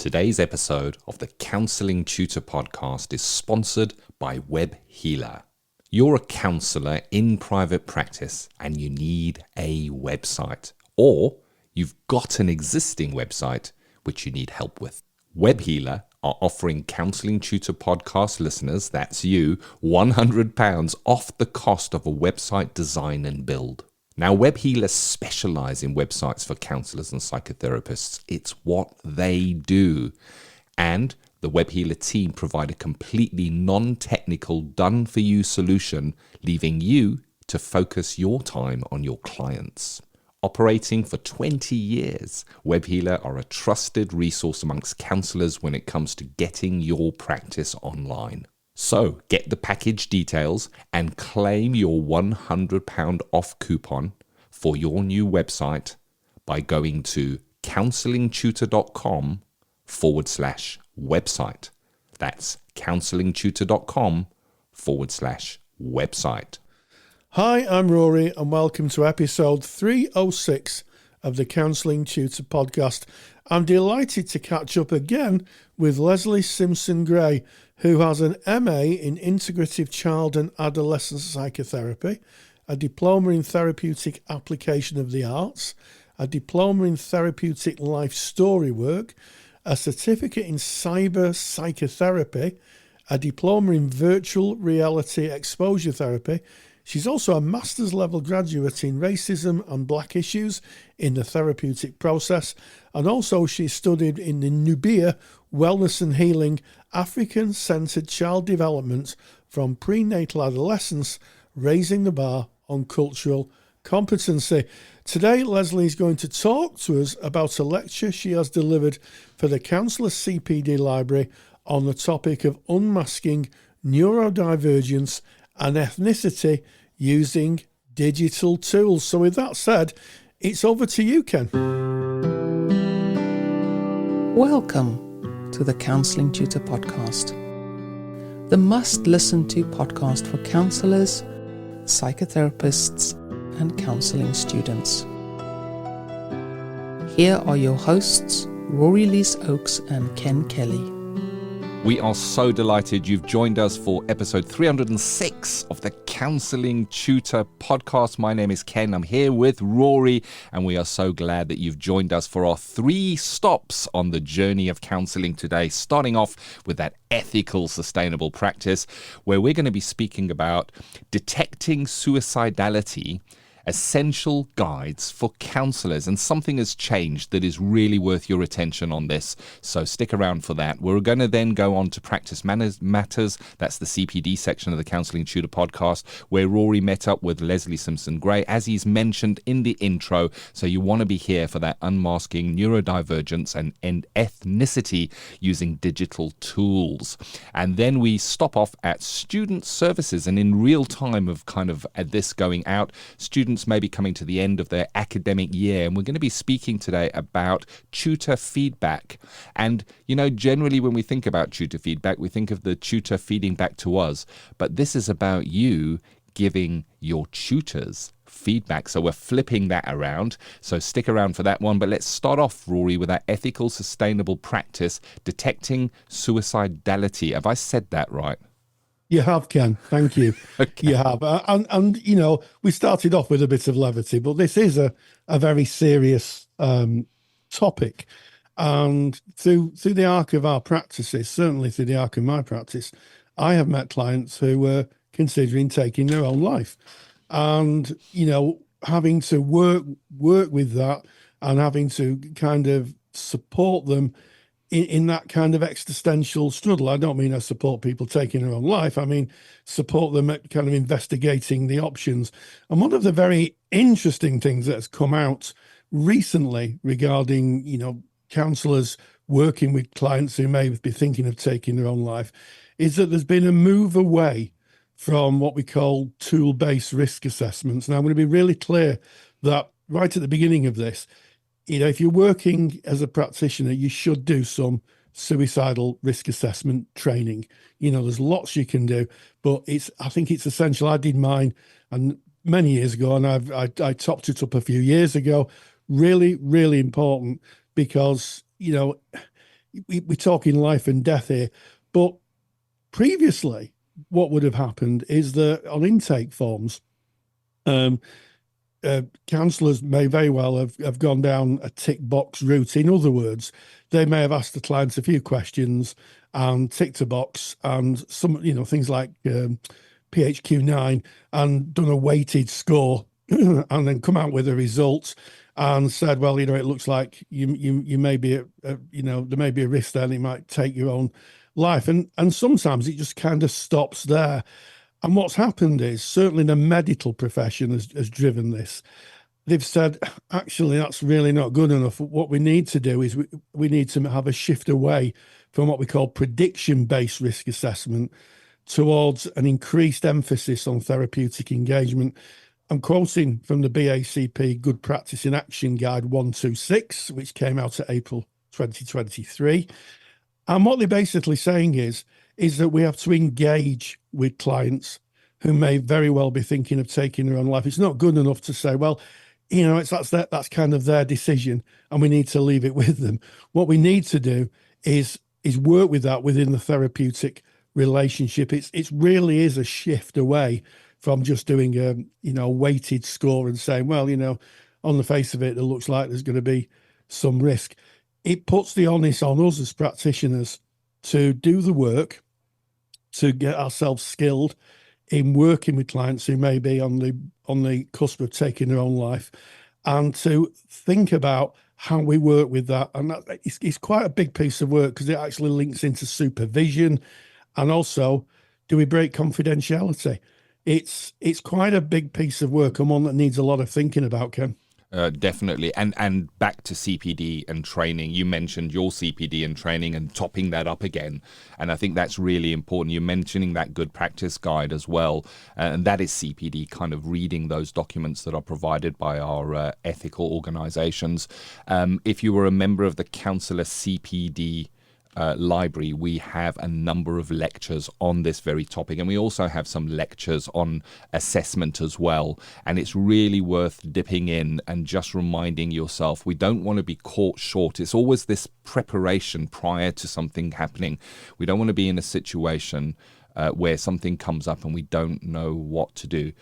Today's episode of the Counselling Tutor Podcast is sponsored by Web Healer. You're a counsellor in private practice and you need a website, or you've got an existing website which you need help with. Web Healer are offering Counselling Tutor Podcast listeners, that's you, £100 off the cost of a website design and build. Now, Web Healers specialise in websites for counsellors and psychotherapists. It's what they do. And the Web Healer team provide a completely non-technical, done-for-you solution, leaving you to focus your time on your clients. Operating for 20 years, Web Healer are a trusted resource amongst counsellors when it comes to getting your practice online. So get the package details and claim your £100 off coupon for your new website by going to counsellingtutor.com/website. That's counsellingtutor.com/website. Hi, I'm Rory and welcome to episode 306 of the Counselling Tutor Podcast. I'm delighted to catch up again with Lesley Simpson-Gray, who has an MA in Integrative Child and Adolescent Psychotherapy, a diploma in Therapeutic Application of the Arts, a diploma in Therapeutic Life Story Work, a certificate in Cyber Psychotherapy, a diploma in Virtual Reality Exposure Therapy. She's also a master's level graduate in racism and black issues in the therapeutic process, and also she studied in the Nubia Wellness and Healing African-centered child development from prenatal adolescence, raising the bar on cultural competency. Today, Lesley is going to talk to us about a lecture she has delivered for the Counsellor CPD Library on the topic of unmasking neurodivergence and ethnicity using digital tools. So with that said, it's over to you, Ken. Welcome to the Counselling Tutor Podcast, the must-listen-to podcast for counsellors, psychotherapists, and counselling students. Here are your hosts, Rory Lee Oakes and Ken Kelly. We are so delighted you've joined us for episode 306 of the Counselling Tutor Podcast. My name is Ken. I'm here with Rory, and we are so glad that you've joined us for our 3 stops on the journey of counselling today, starting off with that ethical, sustainable practice, where we're going to be speaking about detecting suicidality, essential guides for counsellors, and something has changed that is really worth your attention on this, so stick around for that. We're going to then go on to Practice Matters. That's the CPD section of the Counselling Tutor Podcast, where Rory met up with Lesley Simpson-Gray, as he's mentioned in the intro, so you want to be here for that Unmasking Neurodivergence and Ethnicity using digital tools. And then we stop off at Student Services, and in real time of kind of at this going out, students may be coming to the end of their academic year, and we're going to be speaking today about tutor feedback. And, you know, generally when we think about tutor feedback, we think of the tutor feeding back to us, but this is about you giving your tutors feedback. So we're flipping that around. So stick around for that one. But let's start off, Rory, with our ethical, sustainable practice, detecting suicidality. Have I said that right? You have, Ken. Thank you. Okay. You have. And, you know, we started off with a bit of levity, but this is a very serious topic. And through the arc of our practices, certainly through the arc of my practice, I have met clients who were considering taking their own life. And, you know, having to work with that and having to kind of support them in that kind of existential struggle. I don't mean I support people taking their own life. I mean, support them at kind of investigating the options. And one of the very interesting things that has come out recently regarding, you know, counsellors working with clients who may be thinking of taking their own life is that there's been a move away from what we call tool-based risk assessments. Now, I'm going to be really clear that right at the beginning of this, you know, if you're working as a practitioner, you should do some suicidal risk assessment training. You know, there's lots you can do, but I think it's essential. I did mine and many years ago, and I topped it up a few years ago. Really, really important because, you know, we're talking life and death here. But previously, what would have happened is that on intake forms, counsellors may very well have gone down a tick box route. In other words, they may have asked the clients a few questions and ticked a box, and some, things like PHQ-9, and done a weighted score and then come out with a result and said, well, it looks like you may be, there may be a risk there and it might take your own life. And sometimes it just kind of stops there. And what's happened is, certainly the medical profession has driven this. They've said, actually, that's really not good enough. What we need to do is we need to have a shift away from what we call prediction-based risk assessment towards an increased emphasis on therapeutic engagement. I'm quoting from the BACP Good Practice in Action Guide 126, which came out in April 2023. And what they're basically saying is that we have to engage with clients who may very well be thinking of taking their own life. It's not good enough to say, well, that's kind of their decision and we need to leave it with them. What we need to do is work with that within the therapeutic relationship. It really is a shift away from just doing a weighted score and saying, well, on the face of it, it looks like there's going to be some risk. It puts the onus on us as practitioners to do the work, to get ourselves skilled in working with clients who may be on the cusp of taking their own life, and to think about how we work with that. And it's quite a big piece of work because it actually links into supervision, and also, do we break confidentiality? It's quite a big piece of work and one that needs a lot of thinking about, Ken. Definitely. And back to CPD and training. You mentioned your CPD and training and topping that up again. And I think that's really important. You're mentioning that good practice guide as well. And that is CPD, kind of reading those documents that are provided by our ethical organizations. If you were a member of the Counsellor CPD library, we have a number of lectures on this very topic, and we also have some lectures on assessment as well. And it's really worth dipping in and just reminding yourself, we don't want to be caught short. It's always this preparation prior to something happening. We don't want to be in a situation where something comes up and we don't know what to do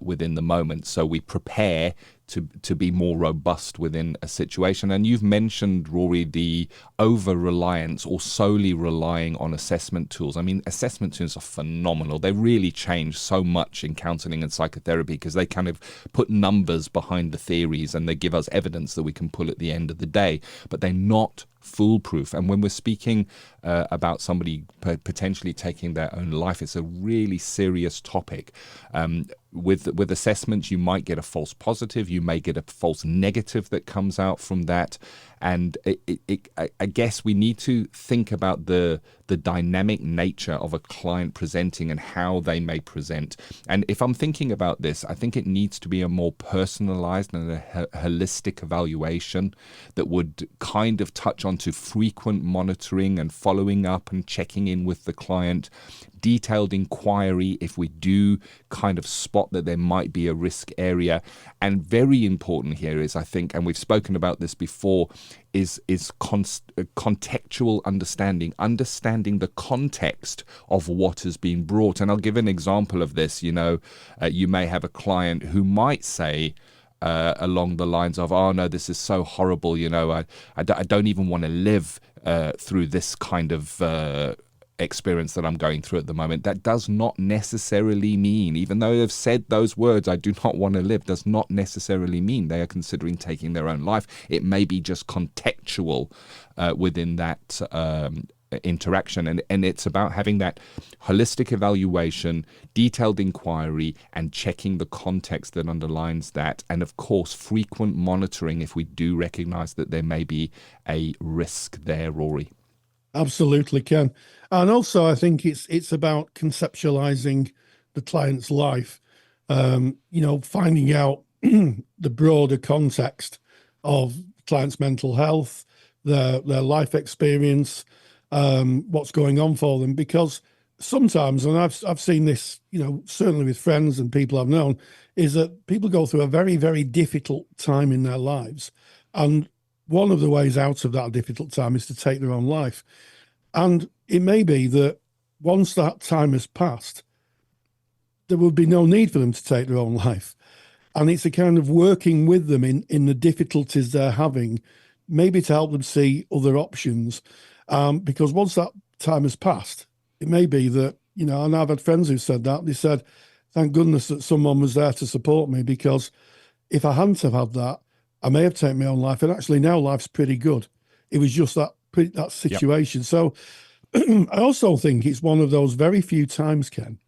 within the moment. So we prepare to be more robust within a situation. And you've mentioned, Rory, the over-reliance or solely relying on assessment tools. I mean, assessment tools are phenomenal. They really change so much in counselling and psychotherapy because they kind of put numbers behind the theories and they give us evidence that we can pull at the end of the day, but they're not foolproof. And when we're speaking about somebody potentially taking their own life, it's a really serious topic. With assessments, you might get a false positive, you may get a false negative that comes out from that. And I guess we need to think about the dynamic nature of a client presenting and how they may present. And if I'm thinking about this, I think it needs to be a more personalized and a holistic evaluation that would kind of touch onto frequent monitoring and following up and checking in with the client, detailed inquiry if we do kind of spot that there might be a risk area. And very important here is, I think, and we've spoken about this before, is contextual understanding the context of what has been brought. And I'll give an example of this. You may have a client who might say along the lines of, oh no, this is so horrible, I don't even want to live through this kind of experience that I'm going through at the moment. That does not necessarily mean, even though they've said those words, I do not want to live, does not necessarily mean they are considering taking their own life. It may be just contextual within that interaction. And it's about having that holistic evaluation, detailed inquiry, and checking the context that underlines that. And of course, frequent monitoring if we do recognize that there may be a risk there, Rory. Absolutely, Ken. And also, I think it's about conceptualizing the client's life, finding out the broader context of client's mental health, their life experience, what's going on for them. Because sometimes, and I've seen this, certainly with friends and people I've known, is that people go through a very, very difficult time in their lives. And one of the ways out of that difficult time is to take their own life. And it may be that once that time has passed, there would be no need for them to take their own life. And it's a kind of working with them in the difficulties they're having, maybe to help them see other options. Because once that time has passed, it may be that, and I've had friends who said that. They said, thank goodness that someone was there to support me, because if I hadn't have had that, I may have taken my own life. And actually now life's pretty good. It was just that situation. Yep. So I also think it's one of those very few times, Ken,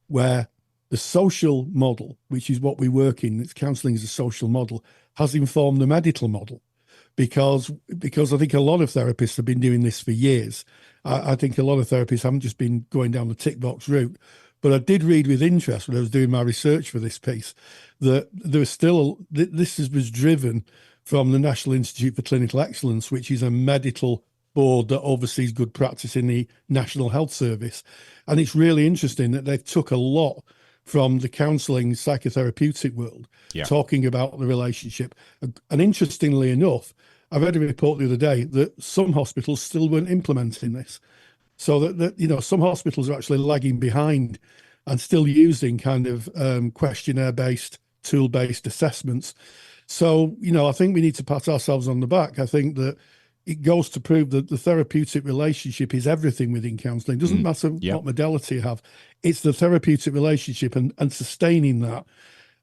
where the social model, which is what we work in, it's counselling as a social model, has informed the medical model. Because I think a lot of therapists have been doing this for years. I think a lot of therapists haven't just been going down the tick box route. But I did read with interest when I was doing my research for this piece that there was still, this was driven from the National Institute for Clinical Excellence, which is a medical board that oversees good practice in the National Health Service. And it's really interesting that they've took a lot from the counselling psychotherapeutic world, talking about the relationship. And interestingly enough, I read a report the other day that some hospitals still weren't implementing this. So that some hospitals are actually lagging behind and still using kind of questionnaire-based, tool-based assessments. So, I think we need to pat ourselves on the back. I think that it goes to prove that the therapeutic relationship is everything within counselling. It doesn't matter what modality you have. It's the therapeutic relationship and sustaining that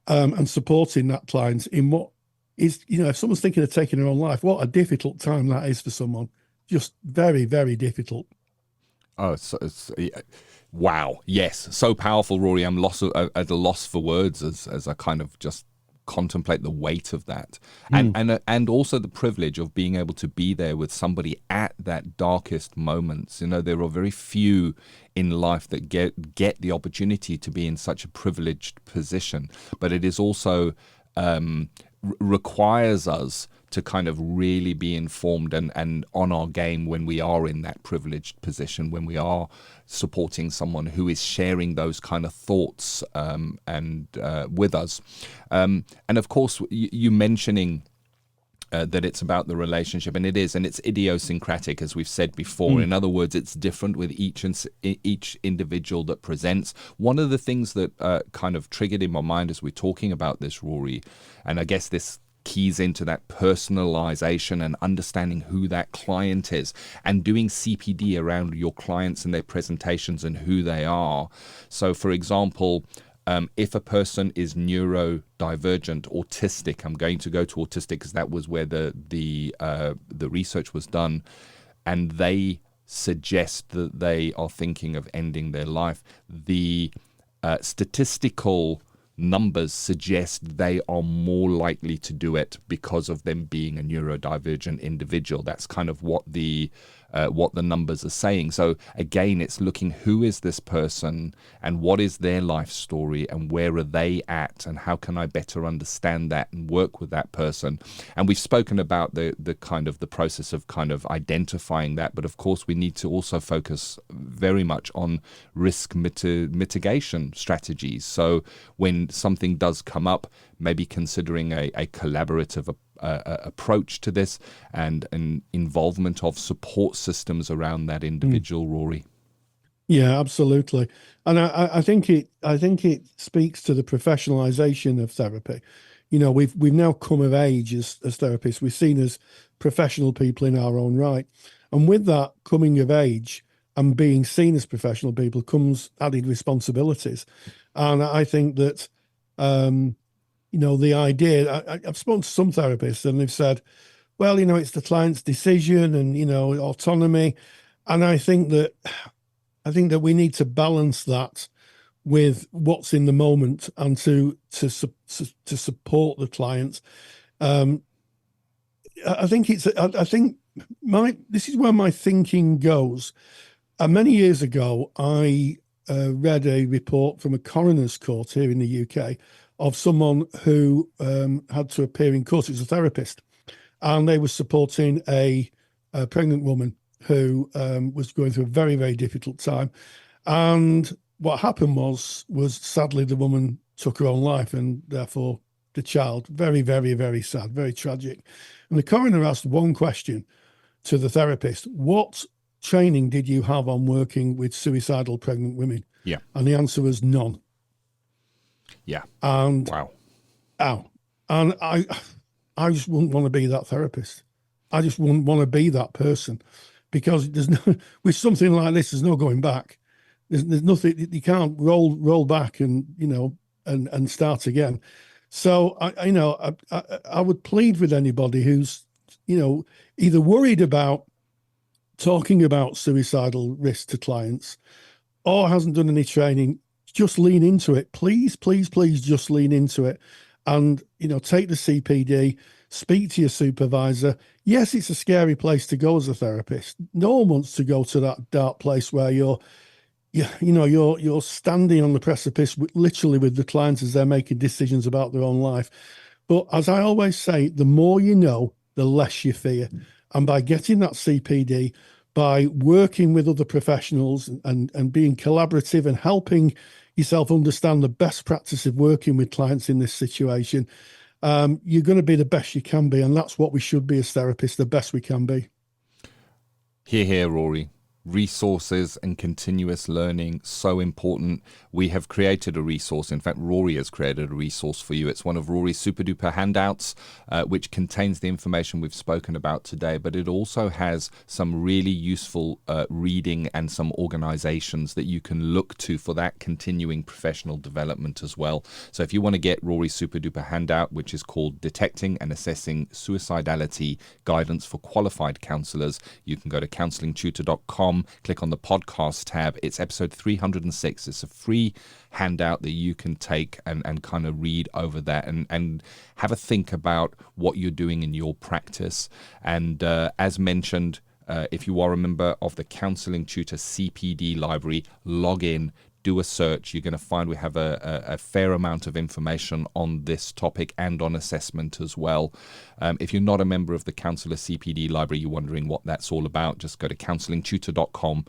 and supporting that client in what is, if someone's thinking of taking their own life, what a difficult time that is for someone. Just very, very difficult. Oh, wow. Yes. So powerful, Rory. I'm at a loss for words as I kind of just contemplate the weight of that. And also the privilege of being able to be there with somebody at that darkest moments. There are very few in life that get the opportunity to be in such a privileged position. But it is also requires us to kind of really be informed and on our game when we are in that privileged position, when we are supporting someone who is sharing those kind of thoughts and with us. And of course, you mentioning that it's about the relationship, and it is, and it's idiosyncratic, as we've said before. In other words, it's different with each individual that presents. One of the things that kind of triggered in my mind as we're talking about this, Rory, and I guess this keys into that personalization and understanding who that client is and doing CPD around your clients and their presentations and who they are. So, for example, if a person is neurodivergent, autistic, I'm going to go to autistic because that was where the research was done, and they suggest that they are thinking of ending their life. The statistical numbers suggest they are more likely to do it because of them being a neurodivergent individual. That's kind of what the numbers are saying. So again, it's looking who is this person and what is their life story and where are they at and how can I better understand that and work with that person. And we've spoken about the kind of the process of kind of identifying that, but of course we need to also focus very much on risk mitigation strategies. So when something does come up, maybe considering a collaborative approach to this and an involvement of support systems around that individual, Rory. Yeah, absolutely. And I think it speaks to the professionalization of therapy. We've now come of age as therapists. We're seen as professional people in our own right. And with that coming of age and being seen as professional people comes added responsibilities. And I think that the idea, I've spoken to some therapists and they've said, well, it's the client's decision and, autonomy. And I think that we need to balance that with what's in the moment and to support the client. I think this is where my thinking goes. Many years ago, I read a report from a coroner's court here in the UK of someone who had to appear in court. It was a therapist, and they were supporting a pregnant woman who was going through a very, very difficult time. And what happened was sadly the woman took her own life and therefore the child. Very, very, very sad, very tragic. And the coroner asked one question to the therapist: what training did you have on working with suicidal pregnant women? Yeah. And the answer was none. Yeah. And and I just wouldn't want to be that therapist. I just wouldn't want to be that person, because there's no, with something like this, there's no going back. There's nothing, you can't roll back and, and start again. So I would plead with anybody who's, either worried about talking about suicidal risk to clients or hasn't done any training, just lean into it. Please, please, please just lean into it. And, take the CPD, speak to your supervisor. Yes, it's a scary place to go as a therapist. No one wants to go to that dark place where you're standing on the precipice, literally with the clients as they're making decisions about their own life. But as I always say, the more you know, the less you fear. And by getting that CPD, by working with other professionals and being collaborative and helping yourself understand the best practice of working with clients in this situation, you're going to be the best you can be. And that's what we should be as therapists, the best we can be. Hear, hear, Rory. Resources and continuous learning, so important. We have created a resource. In fact, Rory has created a resource for you. It's one of Rory's super duper handouts, which contains the information we've spoken about today, but it also has some really useful reading and some organizations that you can look to for that continuing professional development as well. So if you want to get Rory's super duper handout, which is called Detecting and Assessing Suicidality Guidance for Qualified Counsellors, you can go to counsellingtutor.com, click on the podcast tab. It's episode 306. It's a free handout that you can take and kind of read over that and have a think about what you're doing in your practice. And as mentioned, if you are a member of the Counselling Tutor CPD library, log in, do a search. You're going to find we have a fair amount of information on this topic and on assessment as well. If you're not a member of the Counsellor CPD library, you're wondering what that's all about, just go to counsellingtutor.com.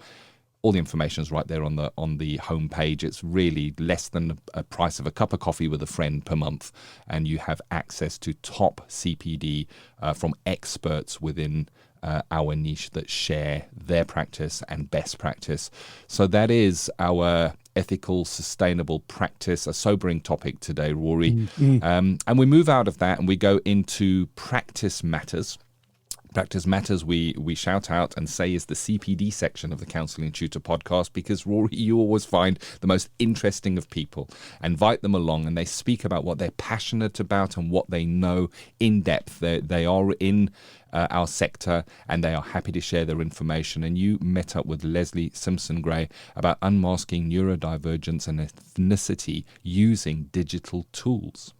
All the information is right there on the homepage. It's really less than a price of a cup of coffee with a friend per month, and you have access to top CPD from experts within our niche that share their practice and best practice. So that is our ethical, sustainable practice, a sobering topic today, Rory. Mm-hmm. And we move out of that and we go into practice matters. Practice Matters, we shout out and say is the CPD section of the Counselling Tutor podcast, because, Rory, you always find the most interesting of people, invite them along, and they speak about what they're passionate about and what they know in depth. They are in our sector and they are happy to share their information. And you met up with Lesley Simpson-Gray about unmasking neurodivergence and ethnicity using digital tools.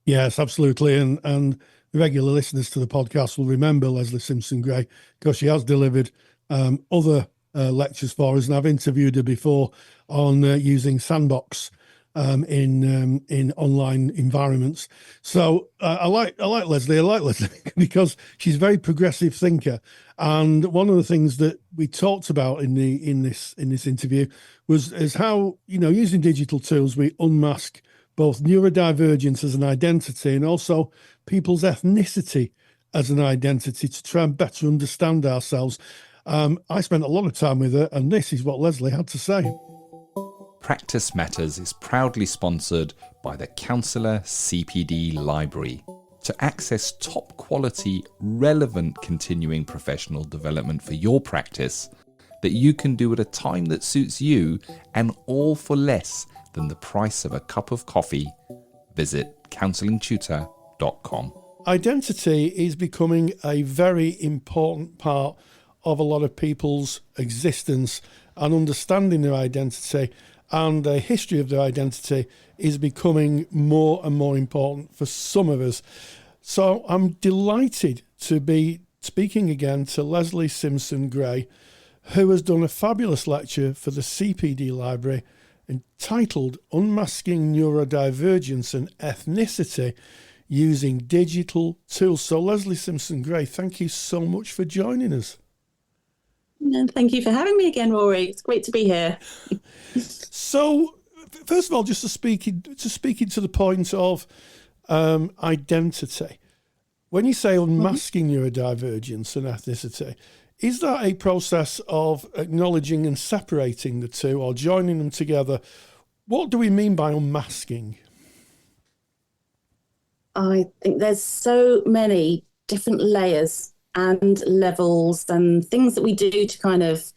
Yes, absolutely. And regular listeners to the podcast will remember Lesley Simpson-Gray because she has delivered other lectures for us, and I've interviewed her before on using Sandbox in online environments. So I like Lesley. I like Lesley because she's a very progressive thinker. And one of the things that we talked about in this interview is how, using digital tools, we unmask both neurodivergence as an identity and also people's ethnicity as an identity to try and better understand ourselves. I spent a lot of time with her, and this is what Lesley had to say. Practice Matters is proudly sponsored by the Counselor CPD Library. To access top quality, relevant continuing professional development for your practice that you can do at a time that suits you, and all for less than the price of a cup of coffee, visit counsellingtutor.com. Identity is becoming a very important part of a lot of people's existence, and understanding their identity and the history of their identity is becoming more and more important for some of us. So I'm delighted to be speaking again to Lesley Simpson-Gray, who has done a fabulous lecture for the CPD library entitled Unmasking Neurodivergence and Ethnicity Using Digital Tools. So Lesley Simpson-Gray, thank you so much for joining us. And thank you for having me again, Rory. It's great to be here. So, first of all, just to speak into the point of identity. When you say unmasking neurodivergence and ethnicity, is that a process of acknowledging and separating the two or joining them together? What do we mean by unmasking? I think there's so many different layers and levels and things that we do to kind of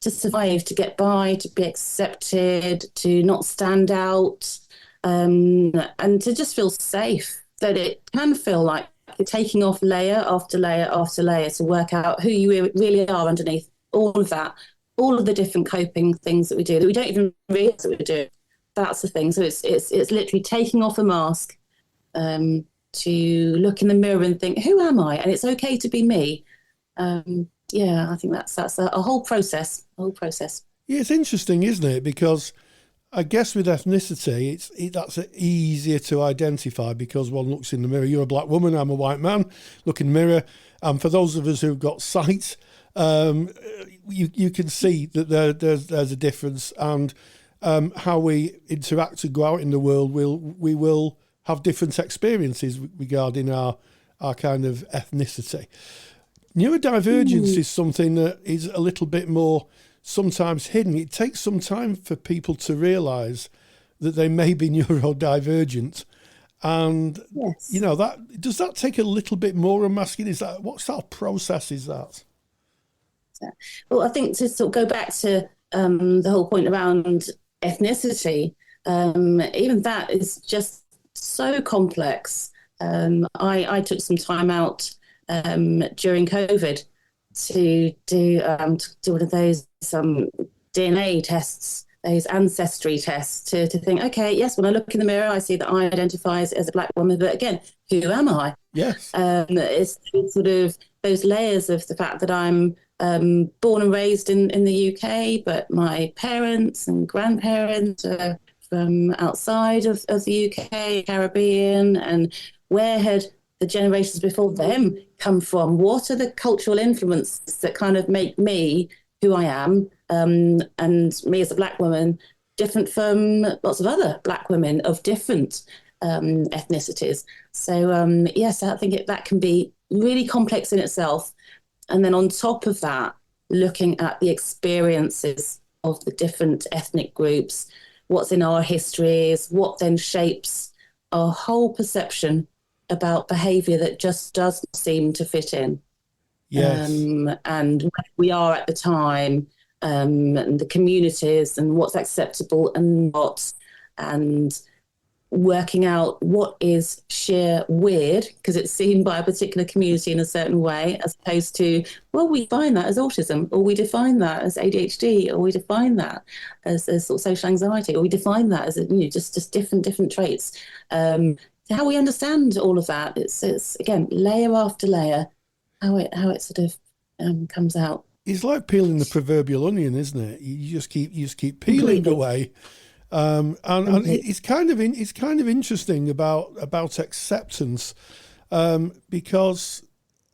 to survive, to get by, to be accepted, to not stand out, and to just feel safe. That it can feel like you're taking off layer after layer after layer to work out who you really are underneath all of that, all of the different coping things that we do that we don't even realize that we do. That's the thing. So it's literally taking off a mask to look in the mirror and think, who am I? And it's okay to be me. Yeah, I think that's a whole process. Yeah, it's interesting, isn't it? Because I guess with ethnicity, that's easier to identify because one looks in the mirror. You're a black woman, I'm a white man. Look in the mirror. And for those of us who've got sight, you can see that there's a difference. And how we interact and go out in the world, we will have different experiences regarding our kind of ethnicity. Neurodivergence is something that is a little bit more sometimes hidden. It takes some time for people to realise that they may be neurodivergent. And, you know, does that take a little bit more unmasking? What sort of process is that? Well, I think to sort of go back to the whole point around ethnicity, even that is just so complex. I took some time out during COVID to do one of those DNA tests, those ancestry tests, to think, okay, yes, when I look in the mirror, I see that I identify as a black woman, but again, who am I? Yes. It's sort of those layers of the fact that I'm born and raised in the UK, but my parents and grandparents are from outside of the UK, Caribbean, and where had the generations before them come from? What are the cultural influences that kind of make me who I am, and me as a black woman different from lots of other black women of different ethnicities? So yes, I think that can be really complex in itself. And then on top of that, looking at the experiences of the different ethnic groups, what's in our histories, what then shapes our whole perception about behaviour that just doesn't seem to fit in. Yes. And where we are at the time, and the communities and what's acceptable and not, and working out what is sheer weird because it's seen by a particular community in a certain way, as opposed to, well, we define that as autism, or we define that as ADHD, or we define that as sort of social anxiety, or we define that as just different traits. How we understand all of that, it's again layer after layer, how it sort of comes out. It's like peeling the proverbial onion, isn't it? You just keep peeling away. And it's kind of interesting about acceptance, because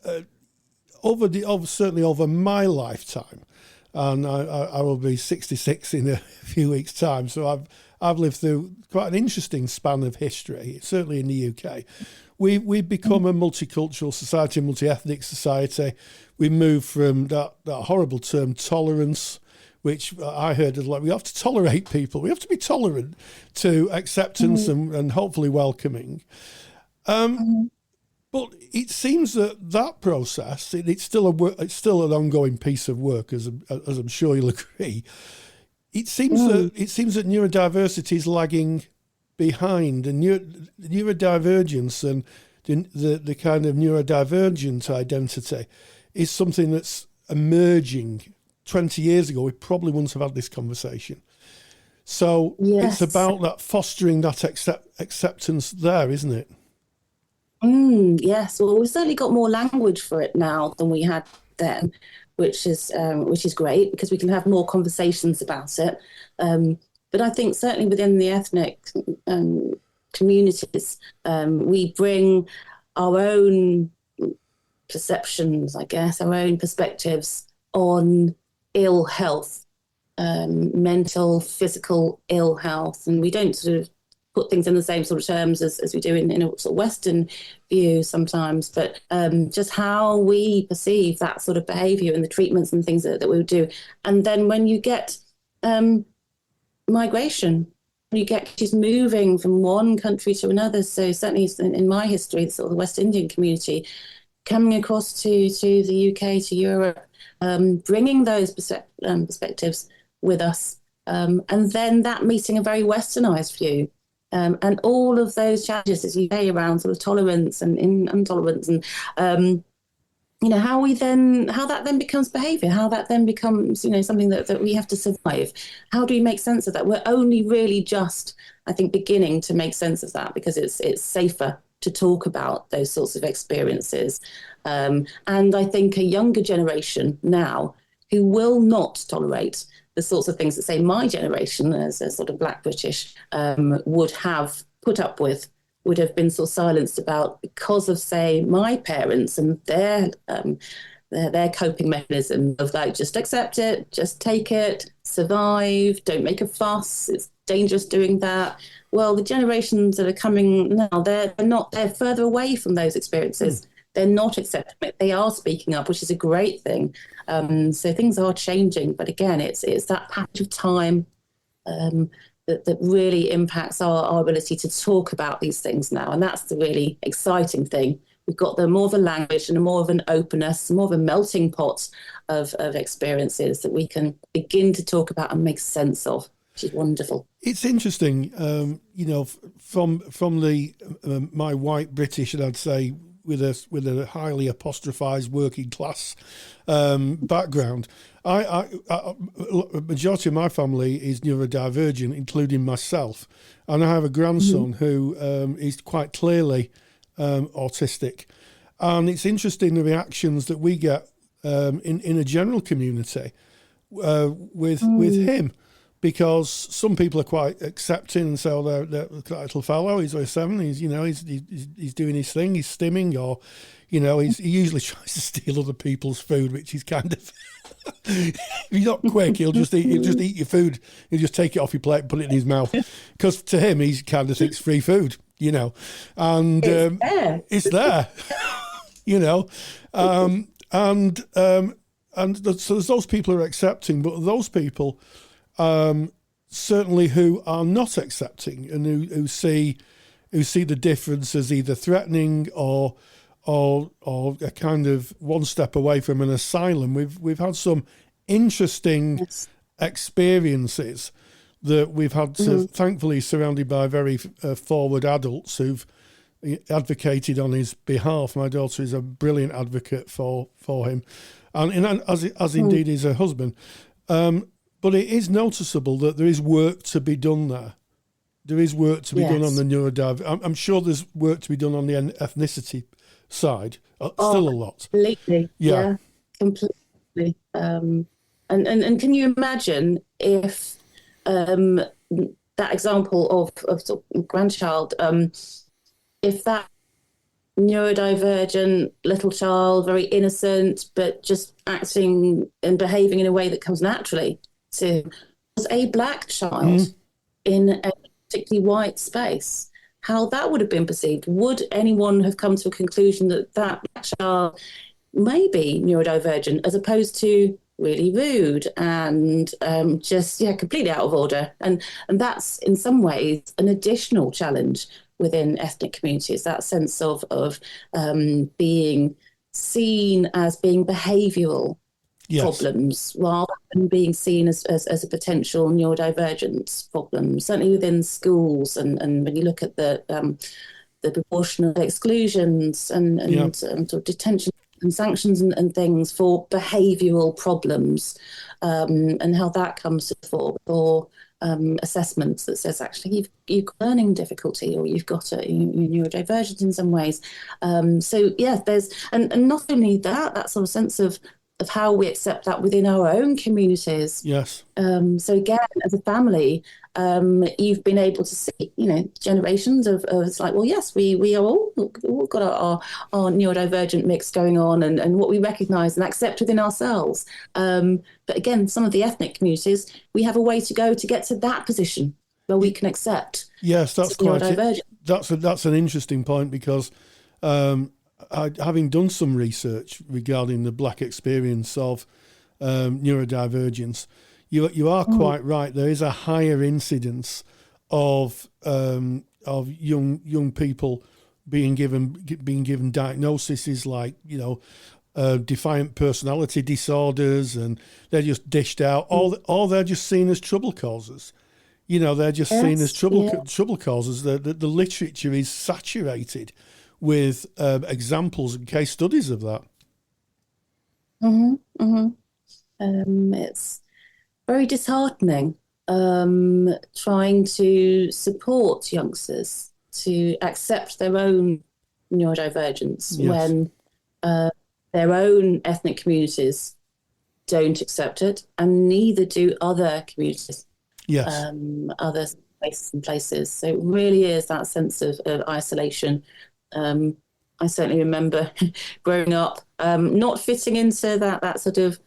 certainly over my lifetime, and I will be 66 in a few weeks' time, so I've lived through quite an interesting span of history. Certainly in the UK, we've become a multicultural society, a multi-ethnic society. We moved from that horrible term tolerance, which I heard as like, we have to tolerate people. We have to be tolerant, to acceptance and hopefully welcoming. But it seems that process, it's still an ongoing piece of work, as I'm sure you'll agree. It seems that neurodiversity is lagging behind, and neurodivergence and the kind of neurodivergent identity is something that's emerging. 20 years ago, we probably wouldn't have had this conversation. So It's about that fostering that acceptance there, isn't it? Yes. Well, we've certainly got more language for it now than we had then, which is great because we can have more conversations about it. But I think certainly within the ethnic communities, we bring our own perceptions, I guess, our own perspectives on ill health, mental, physical ill health, and we don't sort of put things in the same sort of terms as we do in a sort of Western view sometimes, but just how we perceive that sort of behaviour and the treatments and things that we would do. And then when you get migration, you get kids moving from one country to another. So certainly in my history, sort of the West Indian community, coming across to the UK, to Europe, bringing those perspectives with us, and then that meeting a very westernised view. And all of those challenges, as you say, around sort of tolerance and intolerance, and how that then becomes behaviour, how that then becomes something that we have to survive. How do we make sense of that? We're only really just, I think, beginning to make sense of that, because it's safer to talk about those sorts of experiences. And I think a younger generation now who will not tolerate the sorts of things that, say, my generation as a sort of Black British would have put up with, would have been sort of silenced about because of, say, my parents and their coping mechanism of like, just accept it, just take it, survive, don't make a fuss, it's dangerous doing that. Well, the generations that are coming now, they're further away from those experiences. They're not accepting it. They are speaking up, which is a great thing. So things are changing, but again, it's that patch of time that really impacts our ability to talk about these things now, and that's the really exciting thing. We've got more of a language and more of an openness, more of a melting pot of experiences that we can begin to talk about and make sense of, which is wonderful. It's interesting, from the my white British, and I'd say with a highly apostrophised working class background. A majority of my family is neurodivergent, including myself, and I have a grandson who is quite clearly autistic. And it's interesting the reactions that we get in a general community with him, because some people are quite accepting and say, "Oh, they're a little fellow. He's only 7. He's doing his thing. He's stimming, or he usually tries to steal other people's food, which is kind of if he's not quick, he'll just eat your food. He'll just take it off your plate and put it in his mouth, because to him, he kind of thinks free food, and it's there, so there's those people who are accepting, but those people. Certainly who are not accepting and who see the difference as either threatening or a kind of one step away from an asylum. We've had some interesting experiences that we've had thankfully surrounded by very forward adults who've advocated on his behalf. My daughter is a brilliant advocate for him, and as indeed is her husband. But it is noticeable that there is work to be done there. There is work to be done on the neurodivergence. I'm sure there's work to be done on the ethnicity side. Still a lot. Completely. Yeah, completely. And can you imagine if that example of sort of grandchild, if that neurodivergent little child, very innocent, but just acting and behaving in a way that comes naturally to was a Black child in a particularly white space, how that would have been perceived? Would anyone have come to a conclusion that Black child may be neurodivergent as opposed to really rude and completely out of order? And that's in some ways an additional challenge within ethnic communities, that sense of being seen as being behavioural problems rather than being seen as a potential neurodivergence problem, certainly within schools. And when you look at the proportion of exclusions and sort of detention and sanctions and things for behavioural problems, and how that comes to the fore for assessments that says actually you've got learning difficulty or you've got neurodivergence in some ways. There's and not only that sort of sense of how we accept that within our own communities. Yes. So again, as a family, you've been able to see, generations of it's like, well, yes, we are all got our neurodivergent mix going on and what we recognise and accept within ourselves. But again, some of the ethnic communities, we have a way to go to get to that position where we can accept. Yes, that's quite neurodivergent. That's an interesting point, because having done some research regarding the Black experience of neurodivergence, you are quite right. There is a higher incidence of young people being given diagnoses like, defiant personality disorders, and they're just dished out, or they're just seen as trouble causers. They're just seen as trouble causers. The literature is saturated with examples and case studies of that. It's very disheartening trying to support youngsters to accept their own neurodivergence when their own ethnic communities don't accept it, and neither do other communities. Other spaces and places. So it really is that sense of isolation. I certainly remember growing up not fitting into that sort of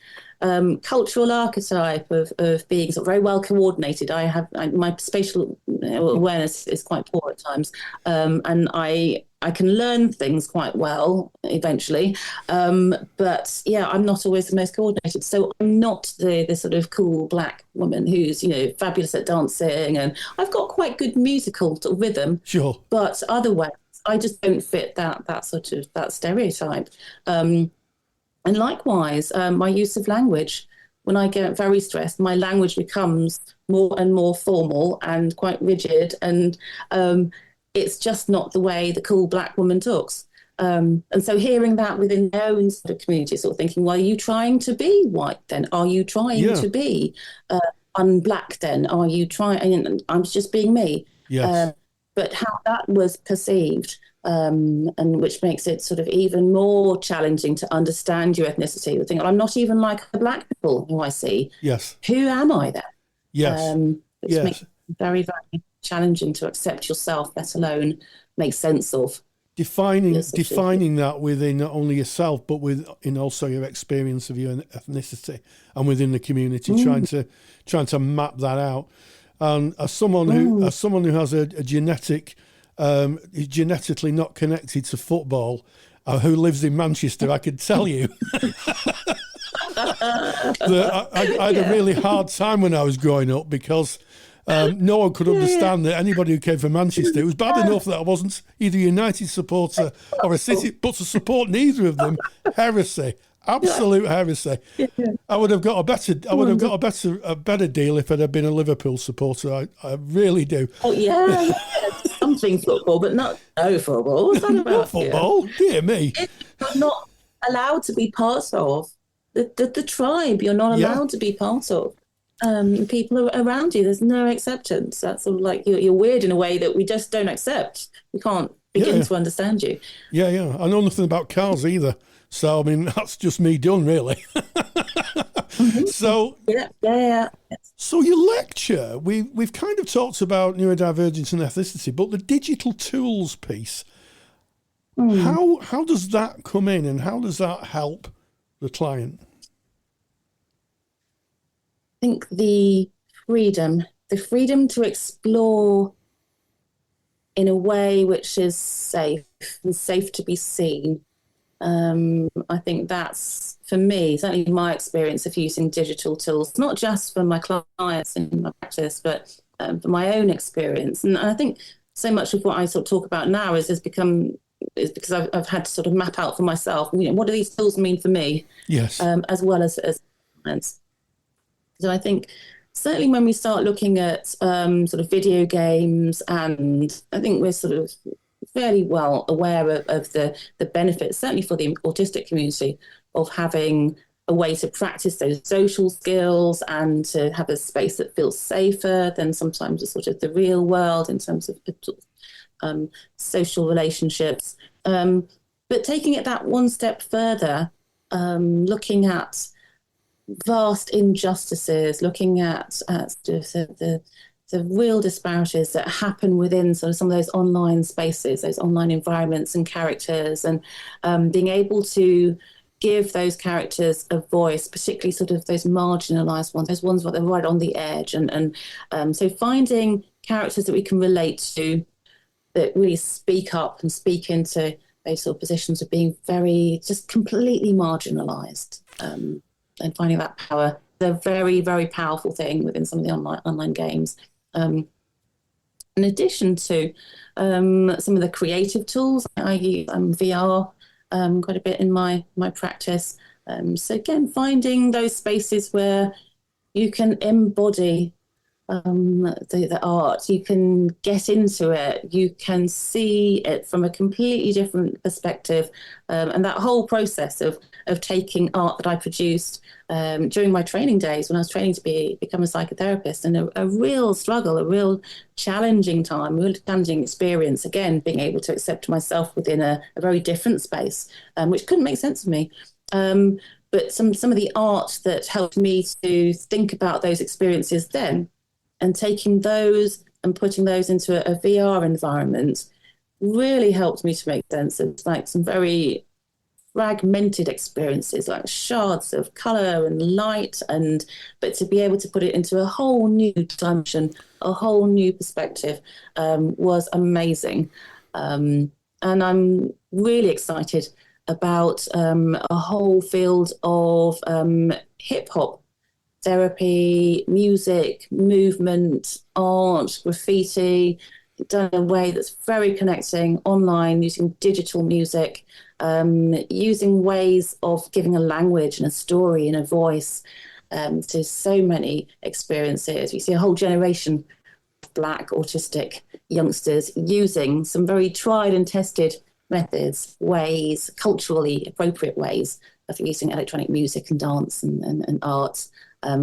cultural archetype of being sort of very well coordinated. My spatial awareness is quite poor at times, and I can learn things quite well eventually, but I'm not always the most coordinated. So I'm not the sort of cool Black woman who's fabulous at dancing, and I've got quite good musical sort of rhythm. Sure, but otherwise I just don't fit that sort of that stereotype. And likewise, my use of language. When I get very stressed, my language becomes more and more formal and quite rigid, and it's just not the way the cool Black woman talks. And so hearing that within their own sort of community, sort of thinking, well, are you trying to be white then? Are you trying to be un-Black then? Are you trying? I'm just being me. Yes. But how that was perceived, and which makes it sort of even more challenging to understand your ethnicity. You think, I'm not even like the Black people who I see. Yes. Who am I then? Yes. Which makes it very, very challenging to accept yourself, let alone make sense of. Defining that within not only yourself, but in also your experience of your ethnicity and within the community, trying to map that out. And as someone who has a genetic, is genetically not connected to football, who lives in Manchester, I can tell you that I had a really hard time when I was growing up, because no one could understand that anybody who came from Manchester. It was bad enough that I wasn't either a United supporter or a City, but to support neither of them, heresy. Absolute heresy. I would have got a better deal if I'd have been a Liverpool supporter. I really do. Oh something football, but not no football. What's that about? Not football, dear me. You're not allowed to be part of the tribe. You're not allowed to be part of. People around you. There's no acceptance. That's sort of like you're weird in a way that we just don't accept. We can't begin to understand you. Yeah. I know nothing about cars either. So, I mean, that's just me done, really. So, So your lecture, we've kind of talked about neurodivergence and ethnicity, but the digital tools piece, how does that come in, and how does that help the client? I think the freedom to explore in a way which is safe and safe to be seen. I think that's, for me, certainly my experience of using digital tools, not just for my clients in my practice, but for my own experience. And I think so much of what I sort of talk about now is because I've had to sort of map out for myself, what do these tools mean for me? Yes. As well as clients. So I think certainly when we start looking at sort of video games, and I think we're sort of fairly well aware of the benefits, certainly for the autistic community, of having a way to practice those social skills and to have a space that feels safer than sometimes the sort of the real world in terms of social relationships. But taking it that one step further, looking at vast injustices, looking at the real disparities that happen within sort of some of those online spaces, those online environments and characters, and being able to give those characters a voice, particularly sort of those marginalised ones, those ones that are right on the edge. And so finding characters that we can relate to, that really speak up and speak into those sort of positions of being very, just completely marginalised, and finding that power. They're a very, very powerful thing within some of the online games. In addition to some of the creative tools, I use VR quite a bit in my practice. So again, finding those spaces where you can embody the art, you can get into it, you can see it from a completely different perspective, and that whole process of taking art that I produced during my training days when I was training to become a psychotherapist, and a real struggle, a real challenging time, a real challenging experience, again being able to accept myself within a very different space, which couldn't make sense of me. But some of the art that helped me to think about those experiences then, and taking those and putting those into a VR environment, really helped me to make sense of like some very fragmented experiences, like shards of colour and light, but to be able to put it into a whole new dimension, a whole new perspective, was amazing. And I'm really excited about a whole field of hip hop therapy, music, movement, art, graffiti, done in a way that's very connecting online, using digital music, using ways of giving a language and a story and a voice to so many experiences. You see a whole generation of Black autistic youngsters using some very tried and tested methods, ways, culturally appropriate ways of using electronic music and dance and art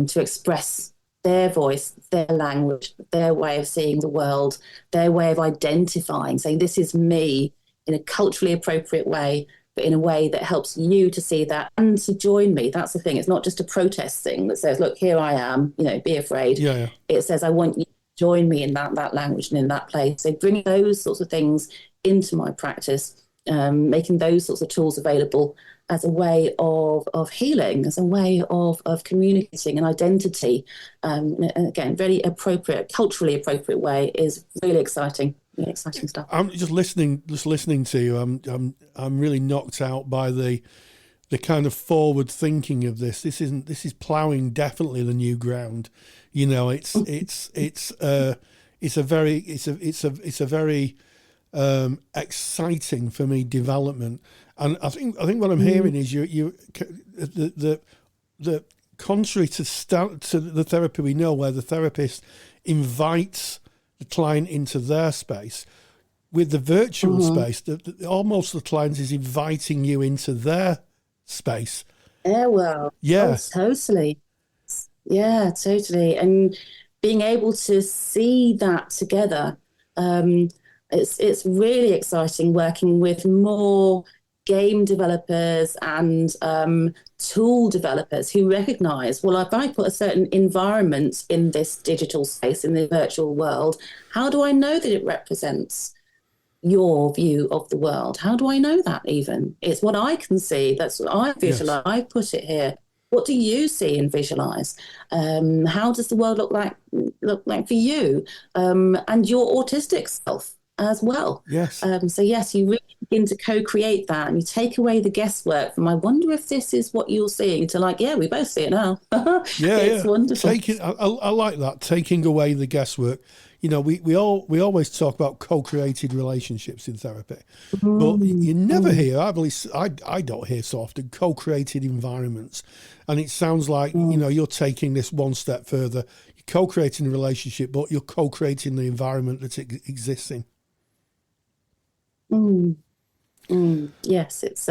to express their voice, their language, their way of seeing the world, their way of identifying, saying this is me in a culturally appropriate way, but in a way that helps you to see that and to join me. That's the thing. It's not just a protest thing that says, look, here I am, be afraid. Yeah. It says, I want you to join me in that language and in that place. So bringing those sorts of things into my practice, making those sorts of tools available as a way of healing, as a way of communicating an identity, and again, very appropriate, culturally appropriate way, is really exciting stuff. I'm just listening to you. I'm really knocked out by the kind of forward thinking of this. This is ploughing definitely the new ground. It's a very exciting for me development. And I think what I'm hearing is the contrary to the therapy we know, where the therapist invites the client into their space, with the virtual space, almost the client is inviting you into their space. Yeah, well, yeah, totally. Yeah, totally. And being able to see that together, it's really exciting working with more game developers and tool developers who recognize, well, if I put a certain environment in this digital space, in the virtual world, how do I know that it represents your view of the world? How do I know that even? It's what I can see. That's what I visualize. Yes. I put it here. What do you see and visualize? How does the world look like for you and your autistic self as well? Yes. So yes, you really begin to co-create that, and you take away the guesswork from, I wonder if this is what you're seeing, to like, yeah, we both see it now. It's wonderful. I like that, taking away the guesswork. We always talk about co-created relationships in therapy, but you never hear, I don't hear so often, co-created environments. And it sounds like, you're taking this one step further. You're co-creating a relationship, but you're co-creating the environment that it exists in. Yes, it's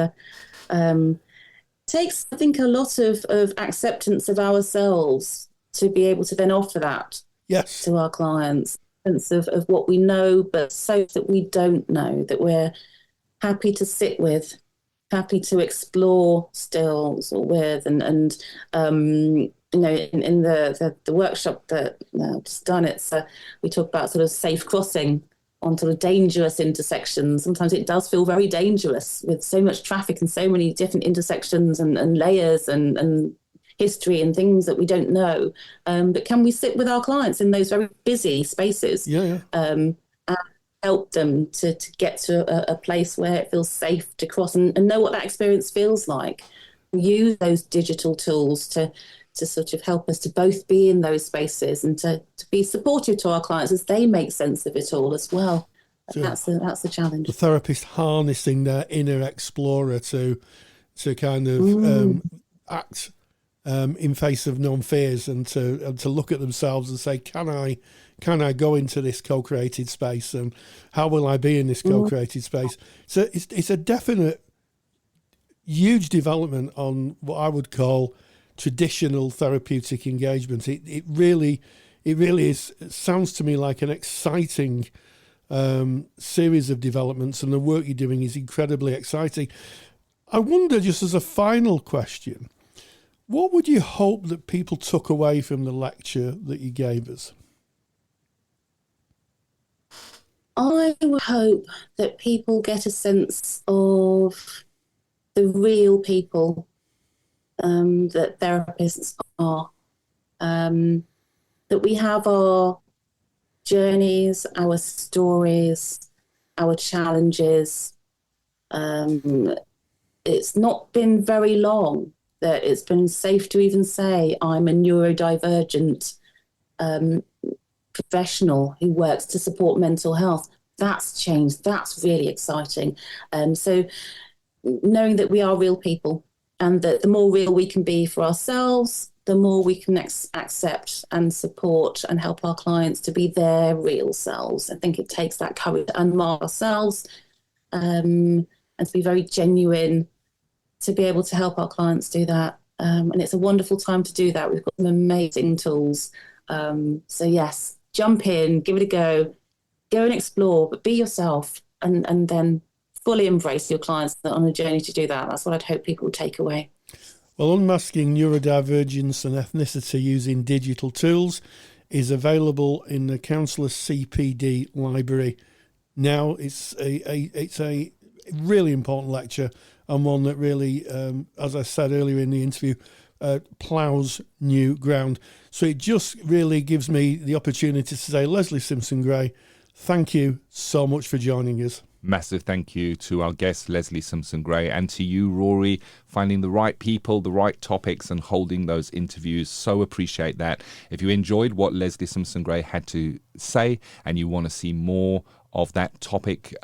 takes, I think, a lot of acceptance of ourselves to be able to then offer that to our clients, sense of what we know, but so that we don't know, that we're happy to sit with, happy to explore still or with, and in the workshop that I've just done, we talk about sort of safe crossing on sort of dangerous intersections. Sometimes it does feel very dangerous with so much traffic and so many different intersections and layers and history and things that we don't know. But can we sit with our clients in those very busy spaces? And help them to get to a place where it feels safe to cross and know what that experience feels like. Use those digital tools to sort of help us to both be in those spaces and to be supportive to our clients as they make sense of it all as well. So that's the challenge. The therapist harnessing their inner explorer to kind of act in face of known fears and to look at themselves and say, can I go into this co-created space, and how will I be in this co-created space? So it's a definite huge development on what I would call traditional therapeutic engagement. It really is. It sounds to me like an exciting series of developments, and the work you're doing is incredibly exciting. I wonder, just as a final question, what would you hope that people took away from the lecture that you gave us? I would hope that people get a sense of the real people that therapists are, that we have our journeys, our stories, our challenges. It's not been very long that it's been safe to even say I'm a neurodivergent professional who works to support mental health. That's changed. That's really exciting. So knowing that we are real people, and that the more real we can be for ourselves, the more we can accept and support and help our clients to be their real selves. I think it takes that courage to unmask ourselves and to be very genuine, to be able to help our clients do that. And it's a wonderful time to do that. We've got some amazing tools. So yes, jump in, give it a go and explore, but be yourself, and then fully embrace your clients on a journey to do that. That's what I'd hope people would take away. Well, Unmasking Neurodivergence and Ethnicity using digital tools is available in the Counsellor CPD library. Now it's a really important lecture, and one that really, as I said earlier in the interview, ploughs new ground. So it just really gives me the opportunity to say, Lesley Simpson-Gray, thank you so much for joining us. Massive thank you to our guest, Lesley Simpson-Gray, and to you, Rory, finding the right people, the right topics, and holding those interviews. So appreciate that. If you enjoyed what Lesley Simpson-Gray had to say and you want to see more of that topic,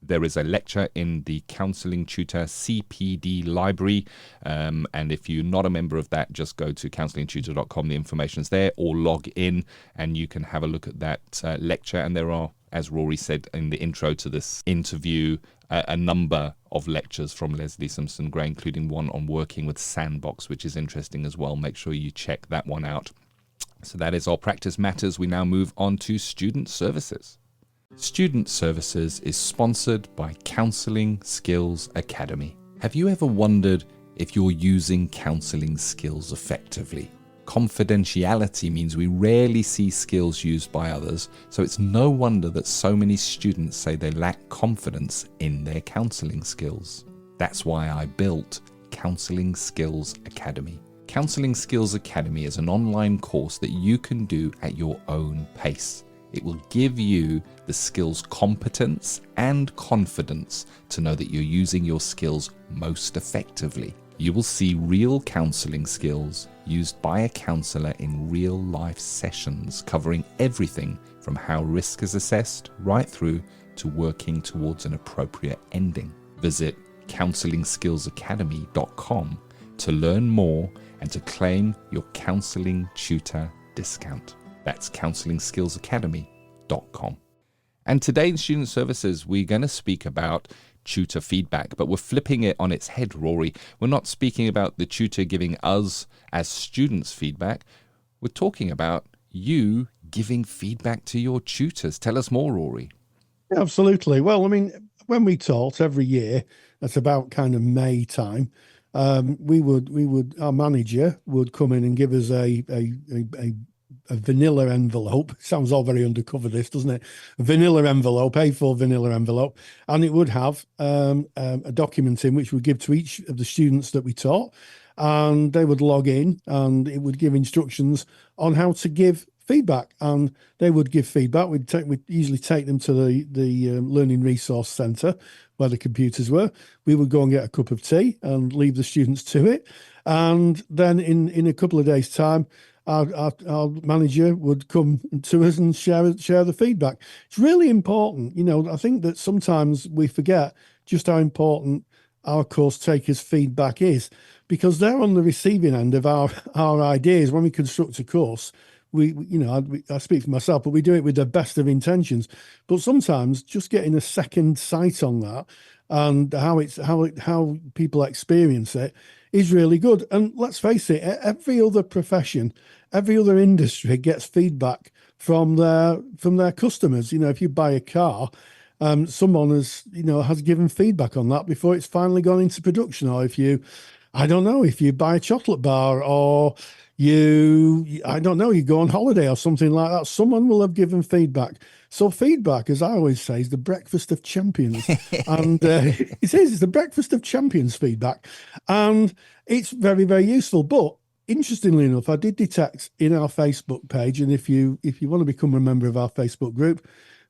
there is a lecture in the Counselling Tutor CPD library. And if you're not a member of that, just go to counsellingtutor.com. The information's there, or log in and you can have a look at that lecture. And there are, as Rory said in the intro to this interview, a number of lectures from Lesley Simpson-Gray, including one on working with Sandbox, which is interesting as well. Make sure you check that one out. So that is our Practice Matters. We now move on to Student Services. Student Services is sponsored by Counselling Skills Academy. Have you ever wondered if you're using counselling skills effectively? Confidentiality means we rarely see skills used by others, so it's no wonder that so many students say they lack confidence in their counselling skills. That's why I built Counselling Skills Academy. Counselling Skills Academy is an online course that you can do at your own pace. It will give you the skills competence and confidence to know that you're using your skills most effectively. You will see real counselling skills used by a counsellor in real life sessions, covering everything from how risk is assessed right through to working towards an appropriate ending. Visit counsellingskillsacademy.com to learn more and to claim your counselling tutor discount. That's counsellingskillsacademy.com. And today in Student Services, we're going to speak about tutor feedback, but we're flipping it on its head, Rory. We're not speaking about the tutor giving us as students feedback. We're talking about you giving feedback to your tutors. Tell us more, Rory. Absolutely. Well, I mean, when we taught every year, at about kind of May time, our manager would come in and give us a vanilla envelope. Sounds all very undercover, this, doesn't it? A vanilla envelope, A4 vanilla envelope. And it would have a document in which we give to each of the students that we taught. and they would log in and it would give instructions on how to give feedback, and they would give feedback. We'd usually take them to the Learning Resource Centre where the computers were. We would go and get a cup of tea and leave the students to it, and then in a couple of days' time, our manager would come to us and share the feedback. It's really important. I think that sometimes we forget just how important our course takers' feedback is, because they're on the receiving end of our ideas. When we construct a course, I speak for myself, but we do it with the best of intentions. But sometimes just getting a second sight on that and how people experience it is really good. And let's face it, every other profession, every other industry gets feedback from their customers. If you buy a car, someone has given feedback on that before it's finally gone into production. Or if you buy a chocolate bar, or you go on holiday or something like that, someone will have given feedback. So feedback, as I always say, is the breakfast of champions. And it's the breakfast of champions, feedback. And it's very, very useful. But interestingly enough, I did detect in our Facebook page, and if you want to become a member of our Facebook group,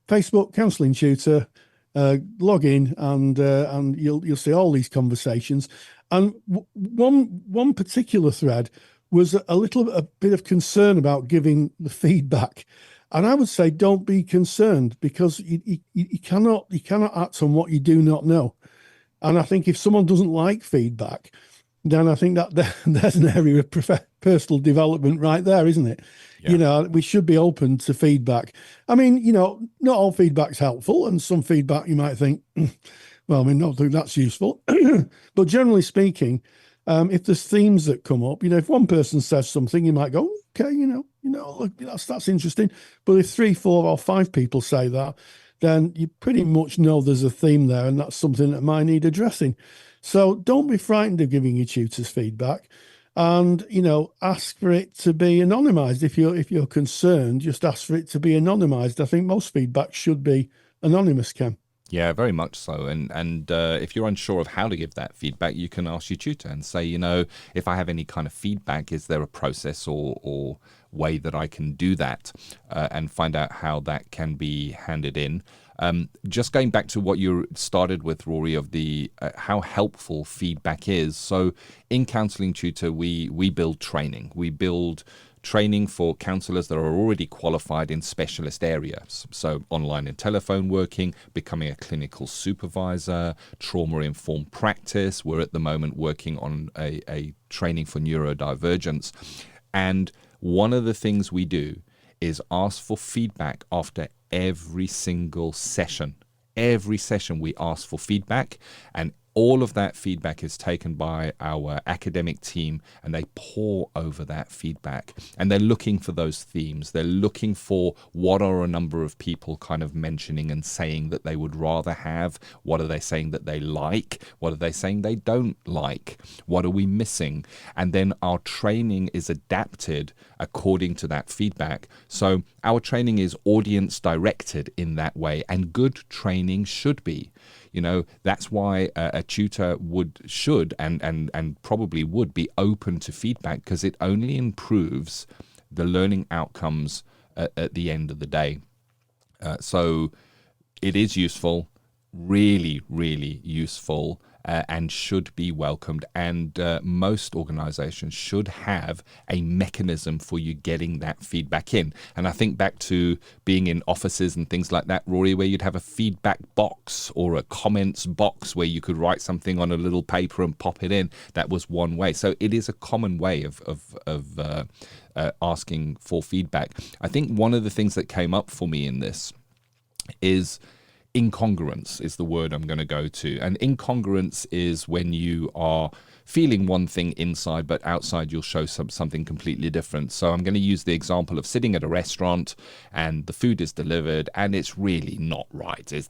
Facebook Counselling Tutor, log in and you'll see all these conversations. And one particular thread was a bit of concern about giving the feedback. And I would say don't be concerned, because you cannot act on what you do not know. And I think if someone doesn't like feedback, then I think that there's an area of personal development right there, isn't it? Yeah. We should be open to feedback. I mean, not all feedback's helpful, and some feedback you might think, well, I mean, not think that's useful. But generally speaking, if there's themes that come up, if one person says something, you might go, okay, look, that's interesting. But if 3, 4, or 5 people say that, then you pretty much know there's a theme there, and that's something that might need addressing. So don't be frightened of giving your tutors feedback, and ask for it to be anonymized. If you're concerned, just ask for it to be anonymized. I think most feedback should be anonymous, Ken. Yeah, very much so. And if you're unsure of how to give that feedback, you can ask your tutor and say, if I have any kind of feedback, is there a process or way that I can do that, and find out how that can be handed in. Just going back to what you started with, Rory, of the how helpful feedback is. So in Counselling Tutor, we build training. We build training for counsellors that are already qualified in specialist areas. So online and telephone working, becoming a clinical supervisor, trauma-informed practice. We're at the moment working on a training for neurodivergence. And one of the things we do is ask for feedback after every single session. Every session we ask for feedback, and all of that feedback is taken by our academic team, and they pore over that feedback, and they're looking for those themes. They're looking for what are a number of people kind of mentioning and saying that they would rather have. What are they saying that they like? What are they saying they don't like? What are we missing? And then our training is adapted according to that feedback. So our training is audience directed in that way, and good training should be. That's why a tutor should and probably would be open to feedback, because it only improves the learning outcomes at the end of the day. So it is useful, really, really useful, and should be welcomed. And most organizations should have a mechanism for you getting that feedback in. And I think back to being in offices and things like that, Rory, where you'd have a feedback box or a comments box where you could write something on a little paper and pop it in. That was one way. So it is a common way of asking for feedback. I think one of the things that came up for me in this is incongruence is the word I'm going to go to. And incongruence is when you are feeling one thing inside, but outside you'll show something completely different. So I'm going to use the example of sitting at a restaurant and the food is delivered and it's really not right. It's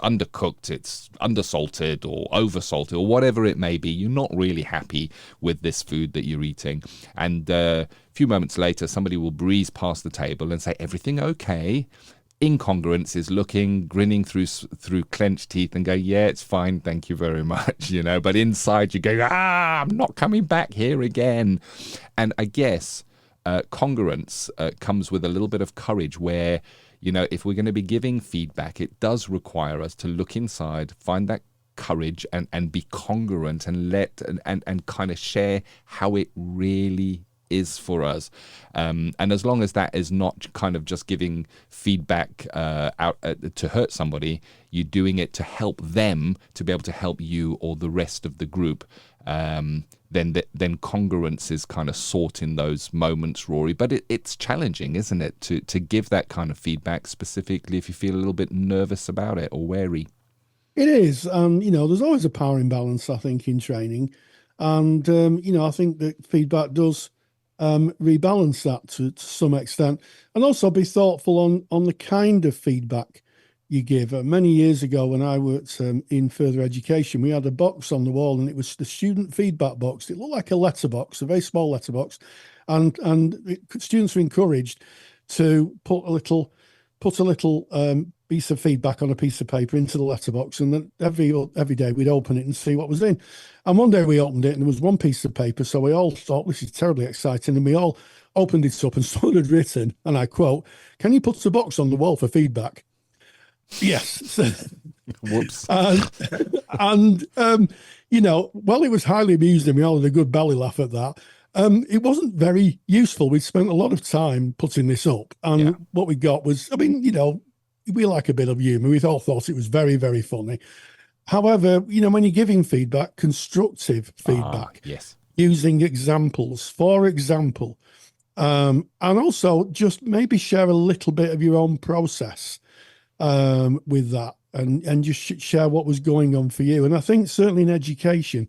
undercooked, it's undersalted or oversalted or whatever it may be. You're not really happy with this food that you're eating. And a few moments later, somebody will breeze past the table and say, "Everything okay?" incongruence is looking, grinning through clenched teeth and go, yeah, it's fine, thank you very much, but inside you go, I'm not coming back here again. And I guess congruence comes with a little bit of courage where, if we're going to be giving feedback, it does require us to look inside, find that courage and be congruent and and kind of share how it really is for us. And as long as that is not kind of just giving feedback out to hurt somebody, you're doing it to help them to be able to help you or the rest of the group, then congruence is kind of sought in those moments, Rory. But it's challenging, isn't it, to give that kind of feedback, specifically if you feel a little bit nervous about it or wary. It is. There's always a power imbalance, I think, in training. And, I think that feedback does rebalance that to some extent, and also be thoughtful on the kind of feedback you give. Many years ago, when I worked in further education, we had a box on the wall, and it was the student feedback box. It looked like a letterbox, a very small letterbox, and students were encouraged to put a little piece of feedback on a piece of paper into the letterbox, and then every day we'd open it and see what was in. And one day we opened it and there was one piece of paper, so we all thought, this is terribly exciting, and we all opened it up and someone had written, and I quote, "Can you put a box on the wall for feedback?" Yes. Whoops. And while it was highly amusing, we all had a good belly laugh at that. It wasn't very useful. We spent a lot of time putting this up, and what we got was, we like a bit of humour. We all thought it was very, very funny. However, when you're giving feedback, constructive feedback, yes, using examples, for example, and also just maybe share a little bit of your own process with that, and just share what was going on for you. And I think certainly in education,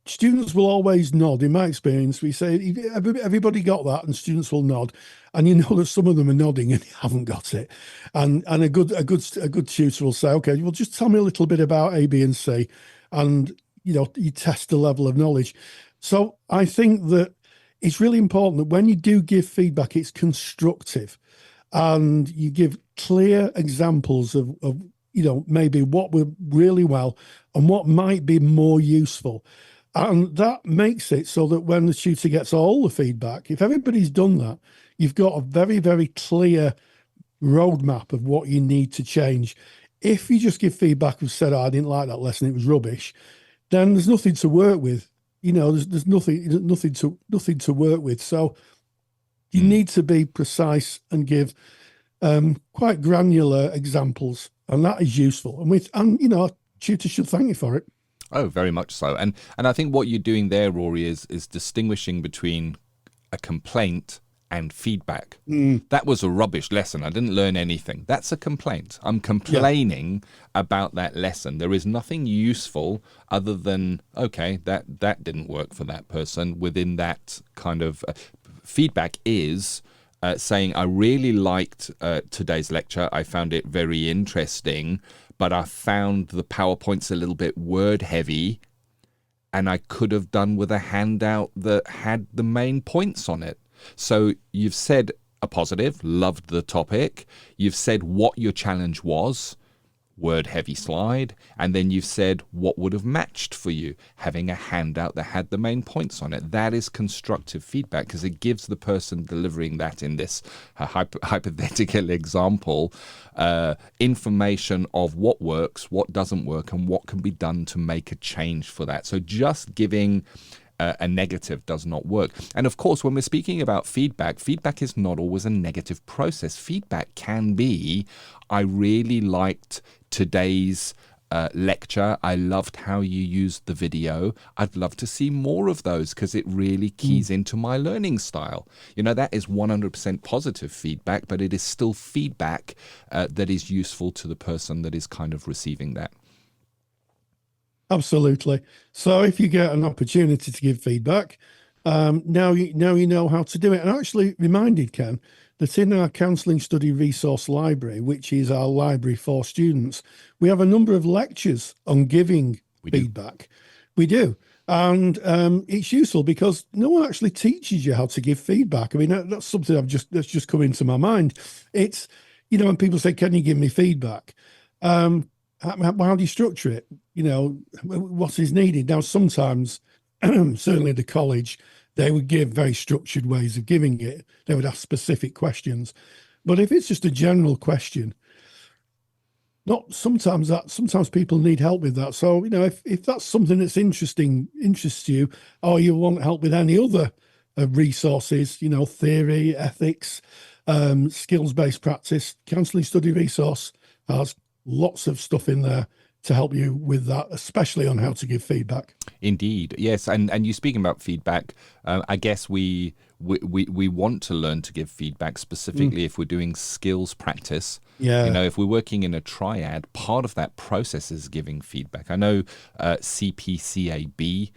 students will always nod. In my experience, we say everybody got that, and students will nod, and that some of them are nodding and they haven't got it. And a good tutor will say, "Okay, well, just tell me a little bit about A, B, and C," and you test the level of knowledge. So I think that it's really important that when you do give feedback, it's constructive, and you give clear examples of maybe what went really well and what might be more useful. And that makes it so that when the tutor gets all the feedback, if everybody's done that, you've got a very, very clear roadmap of what you need to change. If you just give feedback and said, I didn't like that lesson, it was rubbish, then there's nothing to work with. There's nothing to work with. So you need to be precise and give quite granular examples, and that is useful. And tutors should thank you for it. Oh, very much so. And I think what you're doing there, Rory, is distinguishing between a complaint and feedback. That was a rubbish lesson. I didn't learn anything. That's a complaint. I'm complaining about that lesson. There is nothing useful other than, okay, that didn't work for that person. Within that kind of feedback is saying, I really liked today's lecture. I found it very interesting, but I found the PowerPoint's a little bit word heavy, and I could have done with a handout that had the main points on it. So you've said a positive, loved the topic. You've said what your challenge was, word heavy slide. And then you've said what would have matched for you, having a handout that had the main points on it. That is constructive feedback, because it gives the person delivering that in this hypothetical example, information of what works, what doesn't work, and what can be done to make a change for that. So just giving a negative does not work. And of course, when we're speaking about feedback, feedback is not always a negative process. Feedback can be, I really liked today's lecture. I loved how you used the video. I'd love to see more of those because it really keys into my learning style. That is 100% positive feedback, but it is still feedback that is useful to the person that is kind of receiving that. Absolutely. So if you get an opportunity to give feedback, now you know how to do it. And I actually reminded Ken that in our counselling study resource library, which is our library for students, we have a number of lectures on giving feedback. We do. And it's useful because no one actually teaches you how to give feedback. I mean, that's something that's just come into my mind. It's, when people say, "Can you give me feedback?" How do you structure it? What is needed? Now, sometimes, certainly at the college, they would give very structured ways of giving it. They would ask specific questions. But if it's just a general question, sometimes people need help with that. So, if that's something that's interests you, or you want help with any other resources, theory, ethics, skills-based practice, counselling study resource has lots of stuff in there to help you with that, especially on how to give feedback. Indeed, yes. And you speaking about feedback, I guess we want to learn to give feedback, specifically if we're doing skills practice. Yeah. If we're working in a triad, part of that process is giving feedback. I know CPCAB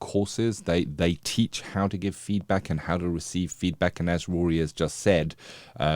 courses, they teach how to give feedback and how to receive feedback. And as Rory has just said,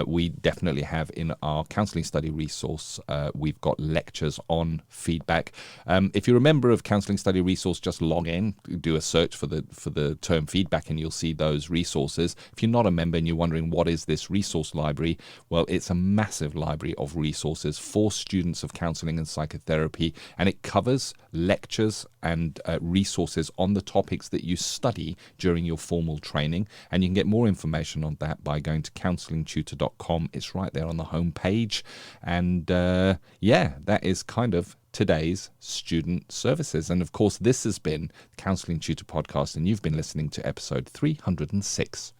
we definitely have in our counselling study resource, we've got lectures on feedback. If you're a member of Counselling Study Resource, just log in, do a search for the term feedback, and you'll see those resources. If you're not a member and you're wondering what is this resource library, well, it's a massive library of resources for students of counselling and psychotherapy, and it covers lectures and resources on the topics that you study during your formal training. And you can get more information on that by going to counsellingtutor.com. It's right there on the home page. And that is kind of today's student services. And of course, this has been the Counselling Tutor Podcast, and you've been listening to episode 306.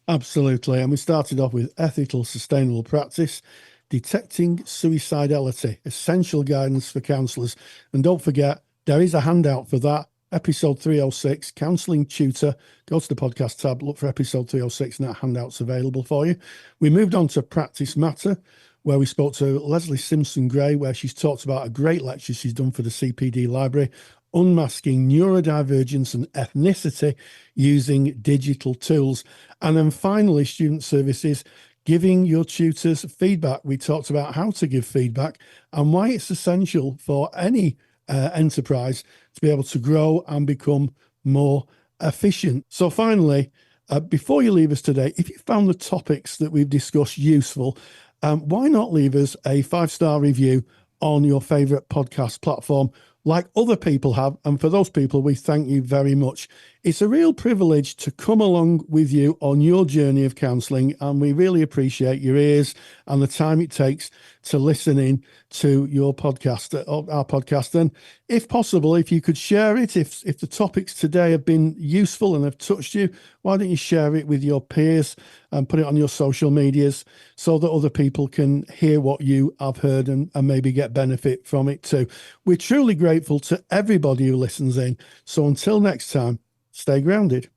Absolutely. And we started off with ethical, sustainable practice, detecting suicidality, essential guidance for counsellors. And don't forget, there is a handout for that. Episode 306, Counselling Tutor. Go to the podcast tab, look for episode 306, and that handout's available for you. We moved on to Practice Matter, where we spoke to Lesley Simpson-Gray, where she's talked about a great lecture she's done for the CPD library, Unmasking Neurodivergence and Ethnicity using digital tools. And then finally, Student Services, giving your tutors feedback. We talked about how to give feedback and why it's essential for any enterprise to be able to grow and become more efficient. So finally, before you leave us today, if you found the topics that we've discussed useful, why not leave us a 5-star review on your favorite podcast platform like other people have? And for those people, we thank you very much. It's a real privilege to come along with you on your journey of counselling, and we really appreciate your ears and the time it takes to listen in to your podcast, our podcast. And if possible, if you could share it, if the topics today have been useful and have touched you, why don't you share it with your peers and put it on your social medias so that other people can hear what you have heard and maybe get benefit from it too. We're truly grateful to everybody who listens in. So until next time, stay grounded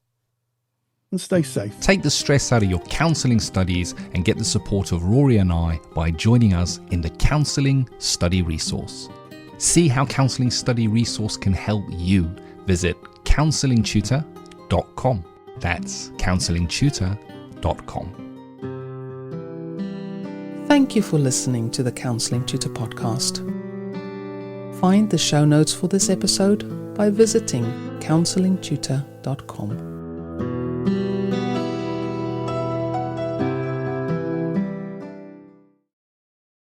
and stay safe. Take the stress out of your counselling studies and get the support of Rory and I by joining us in the Counselling Study Resource. See how Counselling Study Resource can help you. Visit counsellingtutor.com. That's counsellingtutor.com. Thank you for listening to the Counselling Tutor Podcast. Find the show notes for this episode by visiting counsellingtutor.com.